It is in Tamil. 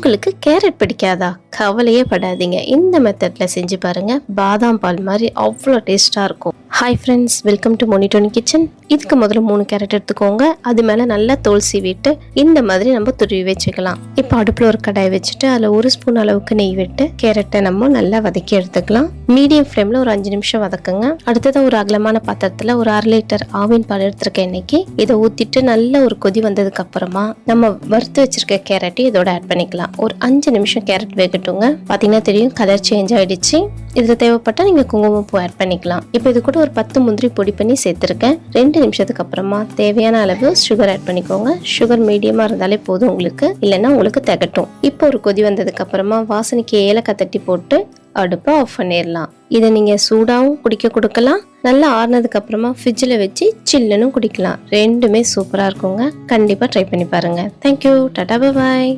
உங்களுக்கு கேரட் பிடிக்காதா? கவலையே படாதீங்க. இந்த மெத்தடில் செஞ்சு பாருங்கள். பாதாம் பால் மாதிரி அவ்வளோ டேஸ்ட்டாக இருக்கும். ஹாய் ஃப்ரெண்ட்ஸ், வெல்கம் டு மோனிடோனி கிச்சன். இதுக்கு முதல்ல 3 கேரட் எடுத்துக்கோங்க. அது மேலே நல்லா தோல் சீவிட்டு இந்த மாதிரி நம்ம துருவி வச்சுக்கலாம். இப்போ அடுப்பில் ஒரு கடாய் வச்சுட்டு அதில் 1 ஸ்பூன் அளவுக்கு நெய் விட்டு கேரட்டை நம்ம நல்லா வதக்கி எடுத்துக்கலாம். மீடியம் ஃப்ளேமில் ஒரு 5 நிமிஷம் வதக்குங்க. அடுத்ததாக ஒரு அகலமான பாத்திரத்தில் ஒரு 1/2 லிட்டர் ஆவின் பால் எடுத்துருக்கேன். இன்னைக்கு இதை ஊற்றிட்டு நல்ல ஒரு கொதி வந்ததுக்கு அப்புறமா நம்ம வறுத்து வச்சிருக்க கேரட்டை இதோட ஆட் பண்ணிக்கலாம். ஒரு 5 நிமிஷம் கேரட் வேகட்டுங்க. பார்த்தீங்கன்னா தெரியும், கலர் சேஞ்ச் ஆயிடுச்சு. இதில் தேவைப்பட்டால் நீங்கள் குங்குமப்பூ ஆட் பண்ணிக்கலாம். இப்போ இது கூட ஒரு 10 முந்திரி பொடி பண்ணி சேர்த்துருக்கேன். 2 நிமிஷத்துக்கு அப்புறமா தேவையான அளவு சுகர் ஆட் பண்ணிக்கோங்க. சுகர் மீடியமாக இருந்தாலே போதும் உங்களுக்கு, இல்லைன்னா உங்களுக்கு திகட்டும். இப்போ ஒரு கொதி வந்ததுக்கு அப்புறமா வாசனைக்கு ஏலக்காய் தட்டி போட்டு அடுப்பை ஆஃப் பண்ணிடலாம். இதை நீங்கள் சூடாகவும் குடிக்க கொடுக்கலாம், நல்லா ஆறுனதுக்கு அப்புறமா ஃப்ரிட்ஜில் வச்சு சில்லுன்னு குடிக்கலாம். ரெண்டுமே சூப்பராக இருக்குங்க. கண்டிப்பாக ட்ரை பண்ணி பாருங்கள். தேங்க்யூ, டாடா, பாய்.